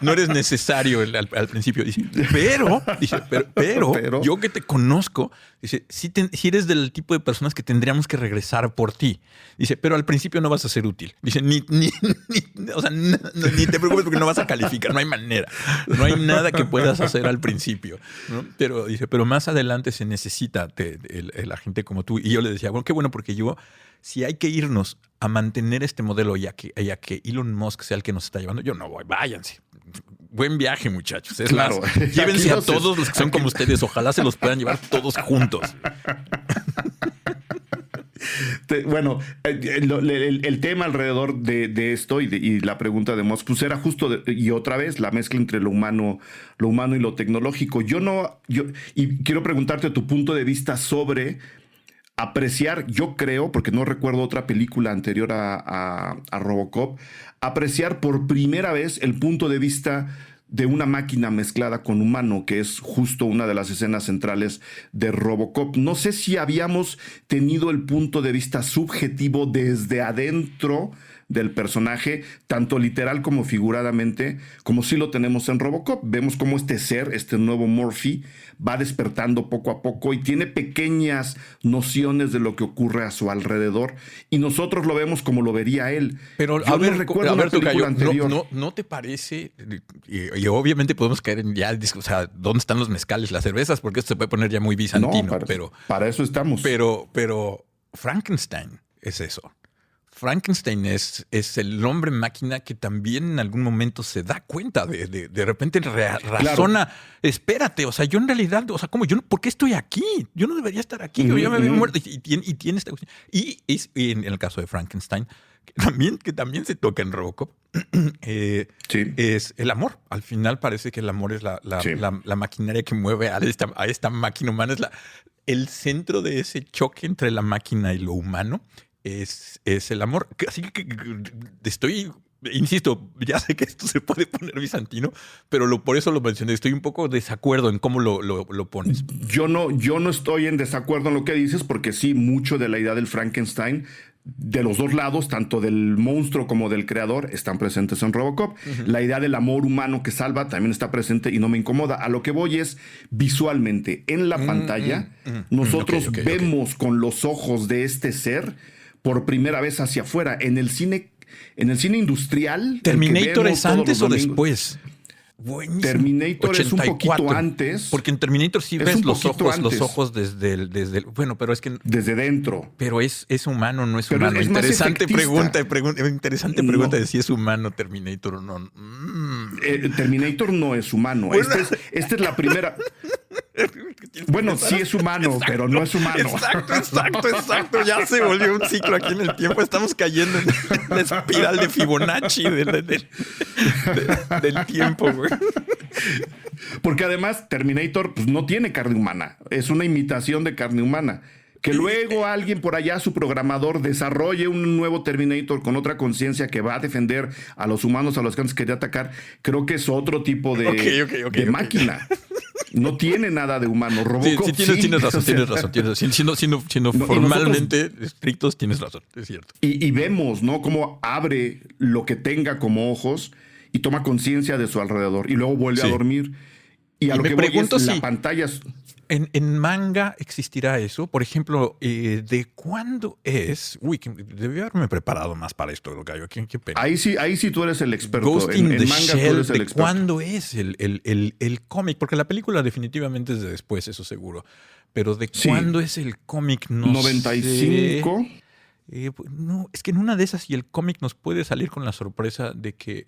no eres necesario al principio. Dice, pero yo que te conozco, dice, si eres del tipo de personas que tendríamos que regresar por ti. Dice, pero al principio no vas a ser útil. Dice, ni te preocupes porque no vas a calificar, no hay manera. No hay nada que puedas hacer al principio, ¿no? Pero más adelante se necesita la gente como tú. Y yo le decía, bueno, qué bueno, porque si hay que irnos a mantener este modelo y a que Elon Musk sea el que nos está llevando, yo no voy, váyanse. Buen viaje, muchachos. Es claro. Más, llévense a todos los que son como ustedes. Ojalá se los puedan llevar todos juntos. Bueno, el tema alrededor de esto y la pregunta de Musk, pues era justo, y otra vez, la mezcla entre lo humano y lo tecnológico. Y quiero preguntarte tu punto de vista sobre apreciar, yo creo, porque no recuerdo otra película anterior a Robocop, apreciar por primera vez el punto de vista de una máquina mezclada con humano, que es justo una de las escenas centrales de Robocop. No sé si habíamos tenido el punto de vista subjetivo desde adentro del personaje, tanto literal como figuradamente, como sí lo tenemos en Robocop. Vemos cómo este nuevo Murphy, va despertando poco a poco y tiene pequeñas nociones de lo que ocurre a su alrededor, y nosotros lo vemos como lo vería él. Pero yo recuerdo la película anterior. ¿No te parece? Y obviamente podemos caer en o sea, ¿dónde están los mezcales, las cervezas? Porque esto se puede poner ya muy bizantino. Para eso estamos. Pero Frankenstein es eso. Frankenstein es el hombre máquina que también en algún momento se da cuenta de repente razona, claro. Espérate, o sea, yo en realidad, o sea, ¿por qué estoy aquí? Yo no debería estar aquí, yo ya me había muerto. Y tiene esta cuestión. Y en el caso de Frankenstein, que también se toca en Robocop, es el amor. Al final parece que el amor es la maquinaria que mueve a esta máquina humana, es el centro de ese choque entre la máquina y lo humano. Es el amor. Así que estoy insisto, ya sé que esto se puede poner bizantino, pero por eso lo mencioné. Estoy un poco desacuerdo en cómo lo pones. Yo no estoy en desacuerdo en lo que dices, porque sí, mucho de la idea del Frankenstein, de los dos lados, tanto del monstruo como del creador, están presentes en Robocop. La idea del amor humano que salva también está presente y no me incomoda. A lo que voy es, visualmente, en la pantalla, nosotros vemos con los ojos de este ser por primera vez hacia afuera. En el cine industrial... ¿Terminator es antes o después? Buenísimo. Terminator 84. Es un poquito antes. Porque en Terminator sí ves los ojos desde el... Bueno, pero es que... Desde dentro. Pero es humano, no es humano. Interesante pregunta de si es humano Terminator o no. Terminator no es humano. Bueno. Esta es la primera... Bueno, sí es humano, pero no es humano. Exacto. Ya se volvió un ciclo aquí en el tiempo. Estamos cayendo en la espiral de Fibonacci del tiempo, güey. Porque además Terminator pues, no tiene carne humana. Es una imitación de carne humana. Que luego alguien por allá, su programador, desarrolle un nuevo Terminator con otra conciencia que va a defender a los humanos a los que antes quería atacar, creo que es otro tipo de máquina. No tiene nada de humano. Robocop, sí, tienes razón. Siendo formalmente estrictos, tienes razón, es cierto. Y vemos, ¿no? Cómo abre lo que tenga como ojos y toma conciencia de su alrededor y luego vuelve a dormir. Y a lo que voy es la pantalla... ¿En manga existirá eso? Por ejemplo, ¿de cuándo es? Uy, debí haberme preparado más para esto, Gallo. ¿Qué pena? Ahí sí tú eres el experto. Ghost in the Shell, ¿de cuándo es el cómic? Porque la película definitivamente es de después, eso seguro. Pero ¿de cuándo es el cómic? No 95. Sé. No, es que en una de esas y el cómic nos puede salir con la sorpresa de que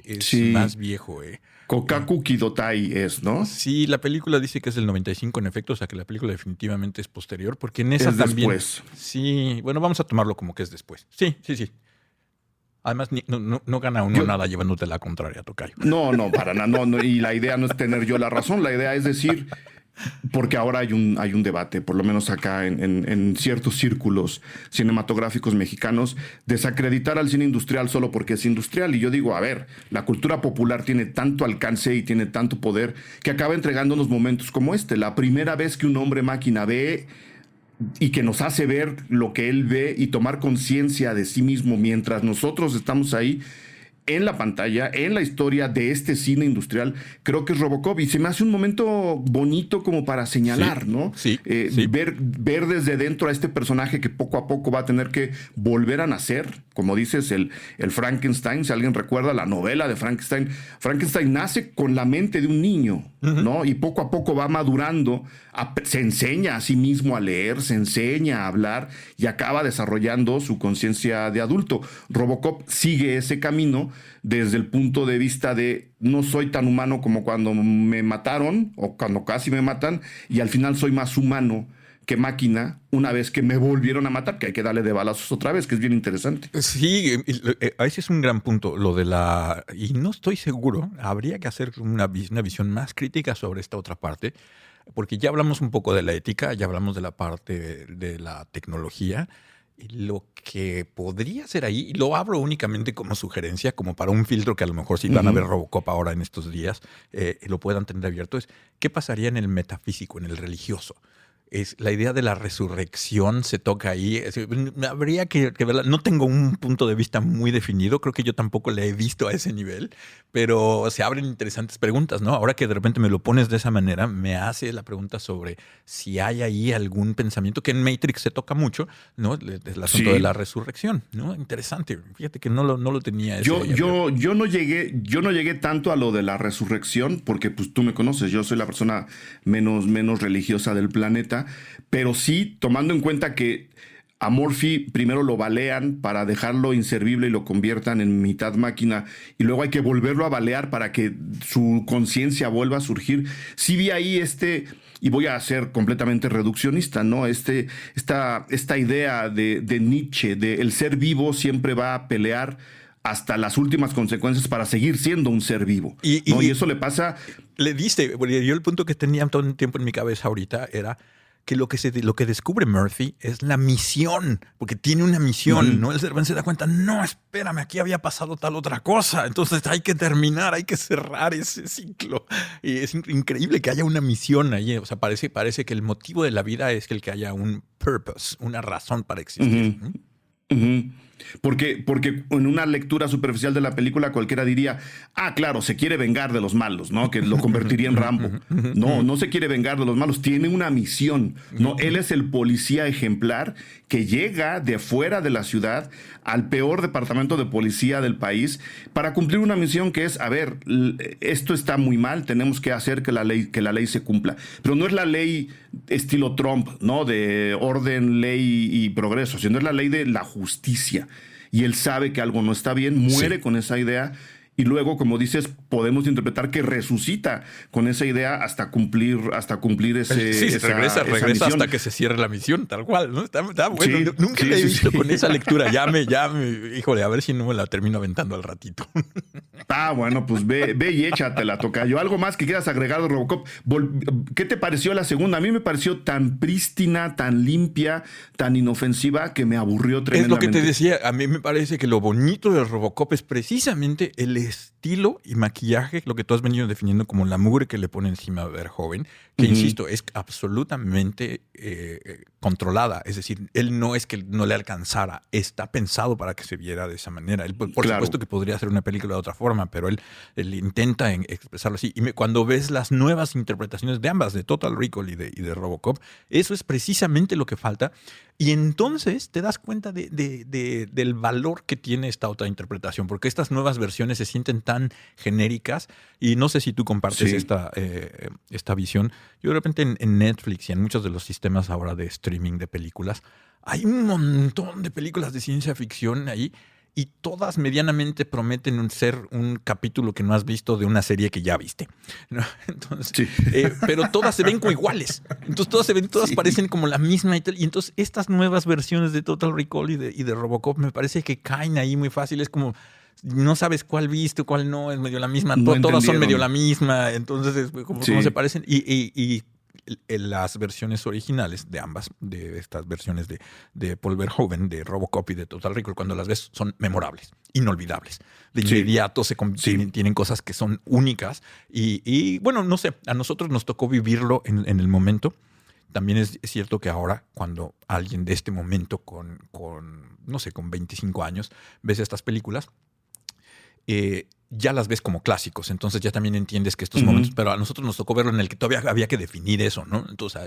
es más viejo. Kokaku Kidotai es, ¿no? Sí, la película dice que es del 95 en efecto, o sea que la película definitivamente es posterior, porque en esa también... Después. Sí, bueno, vamos a tomarlo como que es después. Sí. Además, no gana uno nada llevándote la contraria, tocayo. No, para nada. No, y la idea no es tener yo la razón, la idea es decir... Porque ahora hay un debate, por lo menos acá en ciertos círculos cinematográficos mexicanos, desacreditar al cine industrial solo porque es industrial. Y yo digo, a ver, la cultura popular tiene tanto alcance y tiene tanto poder que acaba entregándonos momentos como este. La primera vez que un hombre máquina ve y que nos hace ver lo que él ve y tomar conciencia de sí mismo mientras nosotros estamos ahí en la pantalla, en la historia de este cine industrial, creo que es Robocop. Y se me hace un momento bonito como para señalar, ¿no? Sí. Ver desde dentro a este personaje que poco a poco va a tener que volver a nacer. Como dices, el Frankenstein, si alguien recuerda la novela de Frankenstein, Frankenstein nace con la mente de un niño, ¿no? Y poco a poco va madurando, se enseña a sí mismo a leer, se enseña a hablar y acaba desarrollando su conciencia de adulto. Robocop sigue ese camino desde el punto de vista de no soy tan humano como cuando me mataron o cuando casi me matan y al final soy más humano que máquina una vez que me volvieron a matar, que hay que darle de balazos otra vez, que es bien interesante. Sí, ese es un gran punto, lo de la... Y no estoy seguro, habría que hacer una visión más crítica sobre esta otra parte, porque ya hablamos un poco de la ética, ya hablamos de la parte de la tecnología, y lo que podría ser ahí, y lo abro únicamente como sugerencia, como para un filtro que a lo mejor si van a ver Robocop ahora en estos días, lo puedan tener abierto, es ¿qué pasaría en el metafísico, en el religioso? Es la idea de la resurrección se toca ahí. Habría que verla. No tengo un punto de vista muy definido. Creo que yo tampoco la he visto a ese nivel. Pero se abren interesantes preguntas, ¿no? Ahora que de repente me lo pones de esa manera, me hace la pregunta sobre si hay ahí algún pensamiento que en Matrix se toca mucho, ¿no? El asunto de la resurrección, ¿no? Interesante. Fíjate que no lo tenía. Yo no llegué tanto a lo de la resurrección porque pues tú me conoces. Yo soy la persona menos religiosa del planeta. Pero sí, tomando en cuenta que a Murphy primero lo balean para dejarlo inservible y lo conviertan en mitad máquina y luego hay que volverlo a balear para que su conciencia vuelva a surgir. Sí vi ahí y voy a ser completamente reduccionista, ¿no? Esta idea de Nietzsche, de el ser vivo siempre va a pelear hasta las últimas consecuencias para seguir siendo un ser vivo. ¿no? Y eso le pasa... Le diste, yo el punto que tenía todo el tiempo en mi cabeza ahorita era que lo que descubre Murphy es la misión, porque tiene una misión, ¿no? El Cervantes se da cuenta, no, espérame, aquí había pasado tal otra cosa, entonces hay que terminar, hay que cerrar ese ciclo. Y es increíble que haya una misión ahí, o sea, parece que el motivo de la vida es el que haya un purpose, una razón para existir. Porque en una lectura superficial de la película cualquiera diría, claro, se quiere vengar de los malos, ¿no? Que lo convertiría en Rambo. No se quiere vengar de los malos, tiene una misión, ¿no? Él es el policía ejemplar que llega de fuera de la ciudad al peor departamento de policía del país para cumplir una misión que es, a ver, esto está muy mal, tenemos que hacer que la ley se cumpla. Pero no es la ley estilo Trump, ¿no? De orden, ley y progreso, sino es la ley de la justicia. Y él sabe que algo no está bien, muere con esa idea. Y luego, como dices, podemos interpretar que resucita con esa idea hasta cumplir ese. Sí, regresa hasta que se cierre la misión, tal cual, ¿no? Está bueno. Sí, nunca la he visto con esa lectura. Híjole, a ver si no me la termino aventando al ratito. Bueno, pues ve y échatela, tocayo. ¿Algo más que quieras agregar de Robocop? ¿Qué te pareció la segunda? A mí me pareció tan prístina, tan limpia, tan inofensiva que me aburrió tremendamente. Es lo que te decía. A mí me parece que lo bonito de Robocop es precisamente el estilo y maquillaje, lo que tú has venido definiendo como la mugre que le pone encima a Verhoeven, que insisto, es absolutamente controlada. Es decir, él no es que no le alcanzara, está pensado para que se viera de esa manera. Él, por supuesto que podría hacer una película de otra forma, pero él intenta expresarlo así. Y cuando ves las nuevas interpretaciones de ambas, de Total Recall y de Robocop, eso es precisamente lo que falta. Y entonces te das cuenta del valor que tiene esta otra interpretación, porque estas nuevas versiones se sienten tan genéricas, y no sé si tú compartes esta visión. Yo de repente en Netflix y en muchos de los sistemas ahora de streaming de películas, hay un montón de películas de ciencia ficción ahí, y todas medianamente prometen ser un capítulo que no has visto de una serie que ya viste, ¿no? Entonces, pero todas se ven como iguales. Entonces todas parecen como la misma y tal. Y entonces estas nuevas versiones de Total Recall y de Robocop me parece que caen ahí muy fácil. Es como no sabes cuál viste, cuál no, es medio la misma. Todas son medio la misma. Entonces, como se parecen. Y las versiones originales de ambas, de estas versiones de Paul Verhoeven, de Robocop y de Total Recall, cuando las ves son memorables, inolvidables. De inmediato tienen cosas que son únicas. Y bueno, no sé, a nosotros nos tocó vivirlo en el momento. También es cierto que ahora, cuando alguien de este momento con 25 años, ves estas películas, ya las ves como clásicos, entonces ya también entiendes que estos momentos, pero a nosotros nos tocó verlo en el que todavía había que definir eso, ¿no? Entonces,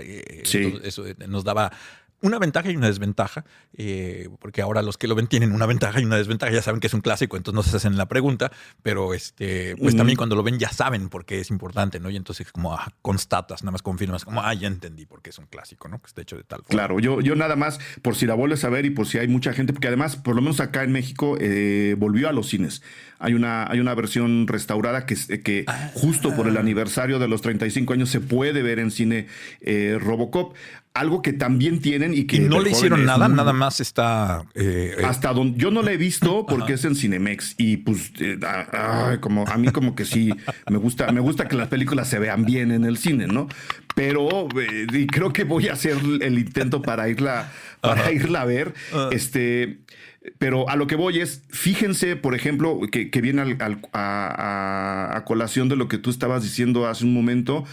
eso nos daba una ventaja y una desventaja, porque ahora los que lo ven tienen una ventaja y una desventaja, ya saben que es un clásico, entonces no se hacen la pregunta, pero pues también cuando lo ven ya saben por qué es importante, ¿no? Y entonces como constatas, nada más confirmas, como ya entendí por qué es un clásico, ¿no? Que está hecho de tal forma. Claro, yo nada más, por si la vuelves a ver y por si hay mucha gente, porque además, por lo menos acá en México, volvió a los cines. Hay una versión restaurada que justo por el aniversario de los 35 años se puede ver en cine Robocop. Algo que también tienen y que... ¿Y no le hicieron nada? Nada más está... Hasta donde... Yo no la he visto porque es en Cinemex. Y pues, como a mí como que sí, me gusta que las películas se vean bien en el cine, ¿no? Pero y creo que voy a hacer el intento para irla a ver. Pero a lo que voy es, fíjense, por ejemplo, que viene a colación de lo que tú estabas diciendo hace un momento,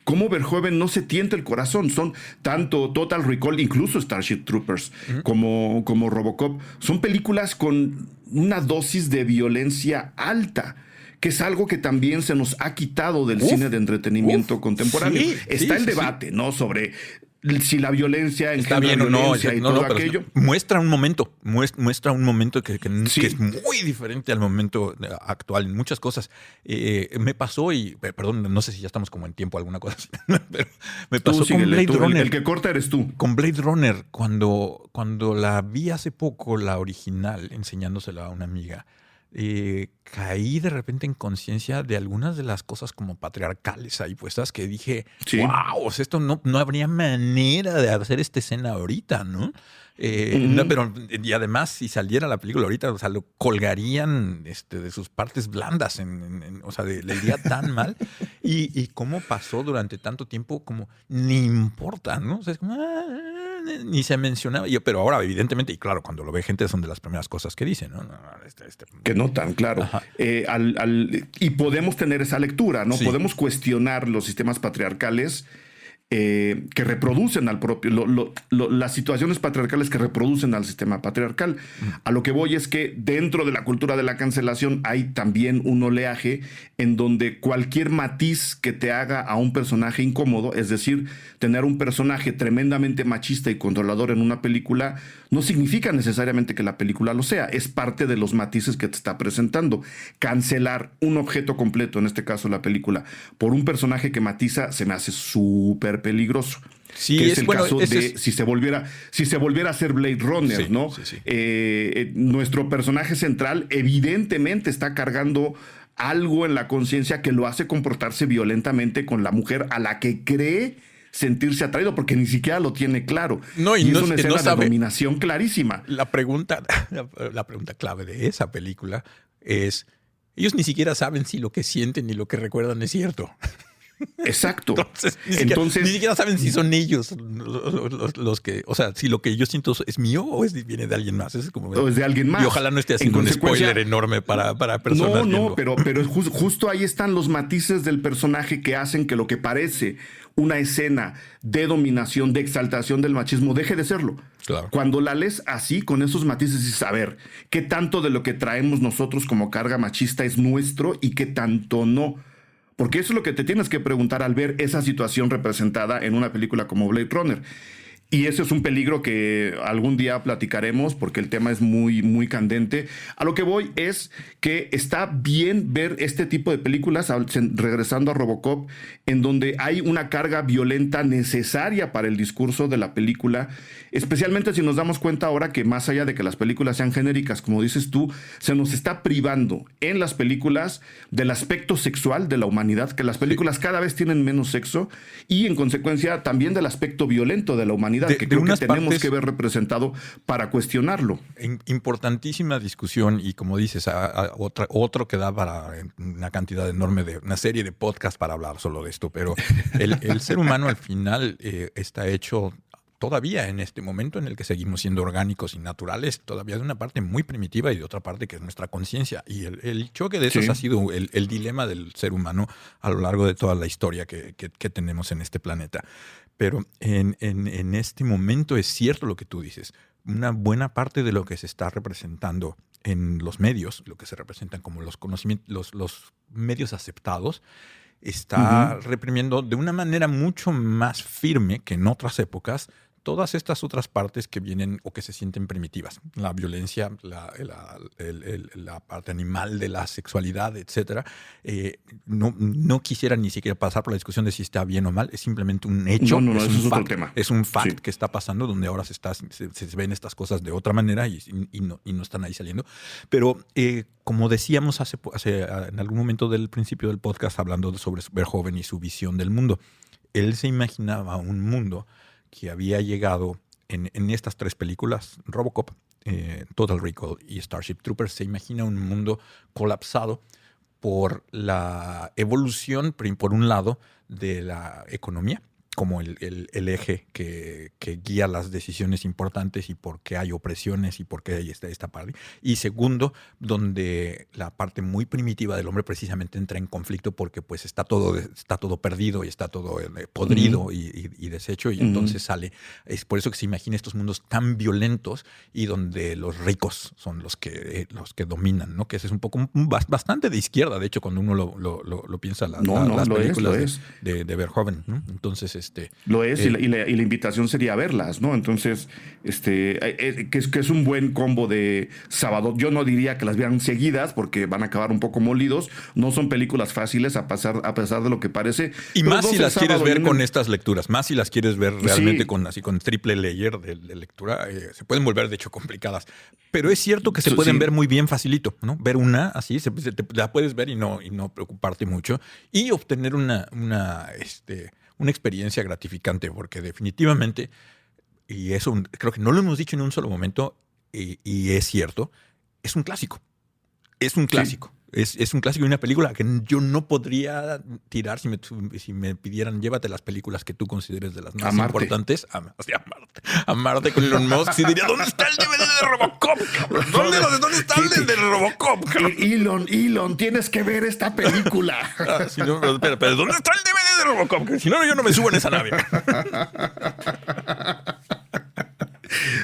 cómo Verhoeven no se tienta el corazón. Son tanto Total Recall, incluso Starship Troopers, como Robocop. Son películas con una dosis de violencia alta, que es algo que también se nos ha quitado del cine de entretenimiento contemporáneo. Está el debate, ¿no? Sobre si la violencia está bien o no, todo aquello. Muestra un momento que es muy diferente al momento actual en muchas cosas. Me pasó perdón, no sé si ya estamos como en tiempo alguna cosa así, pero me pasó con Blade Runner. El que corta eres tú. Con Blade Runner, cuando la vi hace poco, la original, enseñándosela a una amiga, caí de repente en conciencia de algunas de las cosas como patriarcales ahí puestas que dije, Sí. wow, esto no habría manera de hacer esta escena ahorita, ¿no? Pero, y además, si saliera la película ahorita, o sea, lo colgarían de sus partes blandas, o sea, le iría tan mal. Y cómo pasó durante tanto tiempo, como ni importa, ¿no? O sea, es como, ni se mencionaba. Pero ahora, evidentemente, y claro, cuando lo ve gente, son de las primeras cosas que dicen, ¿no? Que no tan claro. Y podemos tener esa lectura, ¿no? Sí. Podemos cuestionar los sistemas patriarcales que reproducen al propio, las situaciones patriarcales que reproducen al sistema patriarcal. A lo que voy es que dentro de la cultura de la cancelación hay también un oleaje en donde cualquier matiz que te haga a un personaje incómodo, es decir, tener un personaje tremendamente machista y controlador en una película, no significa necesariamente que la película lo sea, es parte de los matices que te está presentando. Cancelar un objeto completo, en este caso la película, por un personaje que matiza, se me hace súper peligroso. Sí, que es el caso de si se volviera a hacer Blade Runner, sí, ¿no? Sí. Nuestro personaje central evidentemente está cargando algo en la conciencia que lo hace comportarse violentamente con la mujer a la que cree sentirse atraído, porque ni siquiera lo tiene claro. No, y no, es una escena no de dominación clarísima. La pregunta clave de esa película es, ellos ni siquiera saben si lo que sienten ni lo que recuerdan es cierto. Exacto. Entonces, ni siquiera saben si son ellos los que, o sea, si lo que yo siento es mío o viene de alguien más. O es de alguien más. Y ojalá no esté haciendo un spoiler enorme para personas. No, pero justo ahí están los matices del personaje que hacen que lo que parece una escena de dominación, de exaltación del machismo, deje de serlo. Claro. Cuando la lees así, con esos matices, dices, a ver, ¿qué tanto de lo que traemos nosotros como carga machista es nuestro y qué tanto no? Porque eso es lo que te tienes que preguntar al ver esa situación representada en una película como Blade Runner. Y ese es un peligro que algún día platicaremos porque el tema es muy, muy candente. A lo que voy es que está bien ver este tipo de películas, regresando a Robocop, en donde hay una carga violenta necesaria para el discurso de la película, especialmente si nos damos cuenta ahora que más allá de que las películas sean genéricas, como dices tú, se nos está privando en las películas del aspecto sexual de la humanidad, que las películas cada vez tienen menos sexo y en consecuencia también del aspecto violento de la humanidad. Que creo que tenemos que ver representado para cuestionarlo. Importantísima discusión y como dices, otro que da para una cantidad enorme de una serie de podcasts para hablar solo de esto, pero el ser humano al final está hecho todavía en este momento en el que seguimos siendo orgánicos y naturales, todavía de una parte muy primitiva y de otra parte que es nuestra conciencia. Y el choque de esos ha sido el dilema del ser humano a lo largo de toda la historia que tenemos en este planeta. Pero en este momento es cierto lo que tú dices. Una buena parte de lo que se está representando en los medios, lo que se representan como los conocimientos, los medios aceptados, está reprimiendo de una manera mucho más firme que en otras épocas todas estas otras partes que vienen o que se sienten primitivas. La violencia, la parte animal de la sexualidad, etcétera. No quisiera ni siquiera pasar por la discusión de si está bien o mal. Es simplemente un hecho. No, eso es otro tema. Es un fact que está pasando donde ahora se ven estas cosas de otra manera y no están ahí saliendo. Pero como decíamos en algún momento del principio del podcast hablando sobre Verhoeven y su visión del mundo, él se imaginaba un mundo que había llegado en estas tres películas, Robocop, Total Recall y Starship Troopers, se imagina un mundo colapsado por la evolución, por un lado, de la economía, como el eje que guía las decisiones importantes y por qué hay opresiones y por qué hay esta parte. Y segundo, donde la parte muy primitiva del hombre precisamente entra en conflicto porque pues está todo perdido y está todo podrido y deshecho y entonces sale. Es por eso que se imagina estos mundos tan violentos y donde los ricos son los que dominan, ¿no? Que ese es un poco bastante de izquierda, de hecho, cuando uno lo piensa las películas de Verhoeven, ¿no? Entonces Lo es, y la invitación sería verlas, ¿no? Entonces, que es un buen combo de sábado. Yo no diría que las vean seguidas porque van a acabar un poco molidos. No son películas fáciles a pesar de lo que parece. Y más si las quieres ver con estas lecturas, más si las quieres ver realmente con triple layer de lectura, se pueden volver de hecho complicadas. Pero es cierto que se pueden ver muy bien facilito, ¿no? Ver una así, la puedes ver y no preocuparte mucho y obtener una experiencia gratificante, porque definitivamente, y eso creo que no lo hemos dicho en un solo momento, y es cierto, es un clásico. Es un clásico. Es un clásico y una película que yo no podría tirar si me pidieran llévate las películas que tú consideres de las más importantes. Amarte con Elon Musk. Sí diría, ¿dónde está el DVD de Robocop? ¿Dónde está el de Robocop? Elon, tienes que ver esta película. Pero ¿dónde está el DVD de Robocop? Que si no, yo no me subo en esa nave.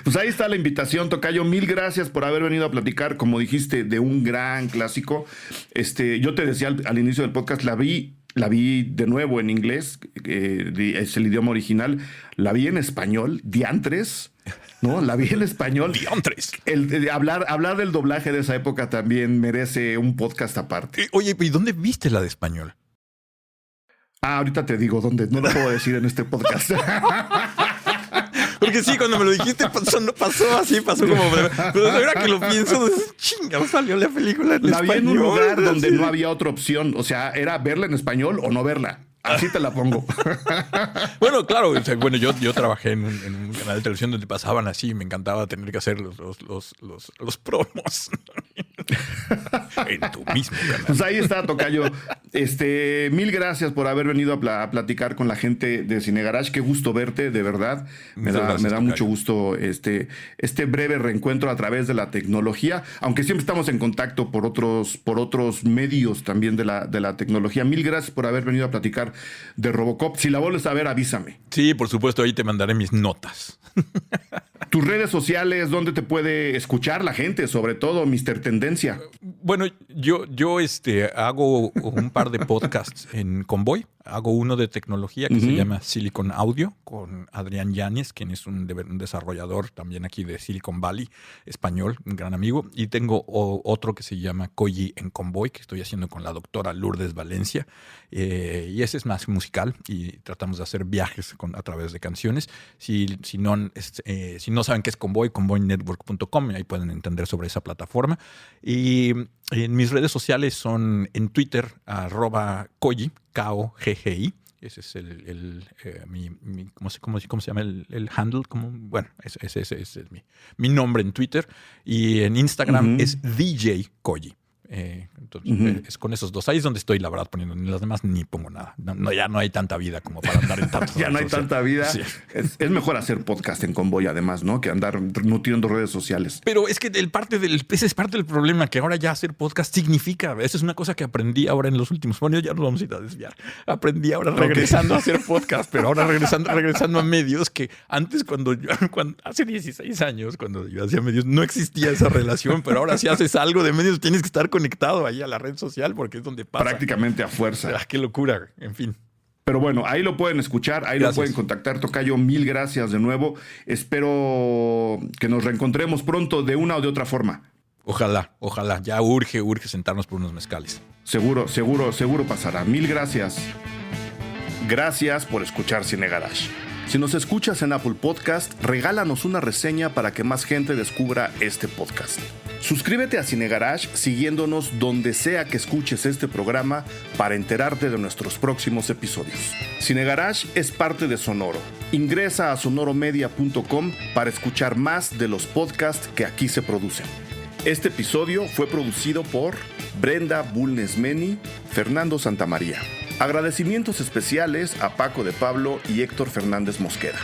Pues ahí está la invitación, tocayo. Mil gracias por haber venido a platicar, como dijiste, de un gran clásico. Yo te decía al inicio del podcast, la vi de nuevo en inglés, es el idioma original. La vi en español, diantres, ¿no? La vi en español. Diantres. Hablar del doblaje de esa época también merece un podcast aparte. Oye, ¿y dónde viste la de español? Ahorita te digo dónde, no lo puedo decir en este podcast. Porque sí, cuando me lo dijiste pasó como... Pero ahora que lo pienso, chinga, salió la película en español. La vi en un lugar donde no había otra opción. O sea, era verla en español o no verla. Así te la pongo. Bueno, claro. Bueno, yo trabajé en un canal de televisión donde pasaban así. Me encantaba tener que hacer los promos. En tu mismo canal. Pues ahí está, tocayo. Mil gracias por haber venido a platicar con la gente de Cine Garage. Qué gusto verte, de verdad. Me da mucho gusto este breve reencuentro a través de la tecnología, aunque siempre estamos en contacto por otros medios también de la tecnología. Mil gracias por haber venido a platicar de Robocop. Si la vuelves a ver, avísame. Sí, por supuesto, ahí te mandaré mis notas. Tus redes sociales, ¿dónde te puede escuchar la gente? Sobre todo, Mr. Tendencia. Bueno, yo hago un par de podcasts en Convoy. Hago uno de tecnología que se llama Silicon Audio con Adrián Yáñez, quien es un desarrollador también aquí de Silicon Valley, español, un gran amigo. Y tengo otro que se llama Koji en Convoy, que estoy haciendo con la doctora Lourdes Valencia. Y ese es más musical y tratamos de hacer viajes a través de canciones. Si no saben qué es Convoy, convoynetwork.com, ahí pueden entender sobre esa plataforma. Y en mis redes sociales son en Twitter, @Koji, KOGGI. Ese es ¿cómo se llama el handle? Ese es mi nombre en Twitter. Y en Instagram es DJ Koji. Entonces, es con esos dos. Ahí es donde estoy, la verdad, poniendo. En las demás ni pongo nada. Ya no hay tanta vida como para andar en tantas. Ya no hay tanta vida. Sí. Es mejor hacer podcast en Convoy, además, ¿no? Que andar nutriendo redes sociales. Pero es que ese es parte del problema, que ahora ya hacer podcast significa. Esa es una cosa que aprendí ahora en los últimos. Bueno, ya nos vamos a ir a desviar. Aprendí ahora regresando a hacer podcast, pero ahora regresando a medios, que antes cuando hace 16 años, cuando yo hacía medios, no existía esa relación, pero ahora si haces algo de medios tienes que estar conectado ahí a la red social porque es donde pasa. Prácticamente a fuerza. Qué locura, en fin. Pero bueno, ahí lo pueden escuchar, ahí lo pueden contactar. Tocayo, mil gracias de nuevo. Espero que nos reencontremos pronto de una o de otra forma. Ojalá. Ya urge sentarnos por unos mezcales. Seguro pasará. Mil gracias. Gracias por escuchar Cine Garage. Si nos escuchas en Apple Podcast, regálanos una reseña para que más gente descubra este podcast. Suscríbete a Cine Garage siguiéndonos donde sea que escuches este programa para enterarte de nuestros próximos episodios. Cine Garage es parte de Sonoro. Ingresa a sonoromedia.com para escuchar más de los podcasts que aquí se producen. Este episodio fue producido por Brenda Bulnes-Meni, Fernando Santamaría. Agradecimientos especiales a Paco de Pablo y Héctor Fernández Mosqueda.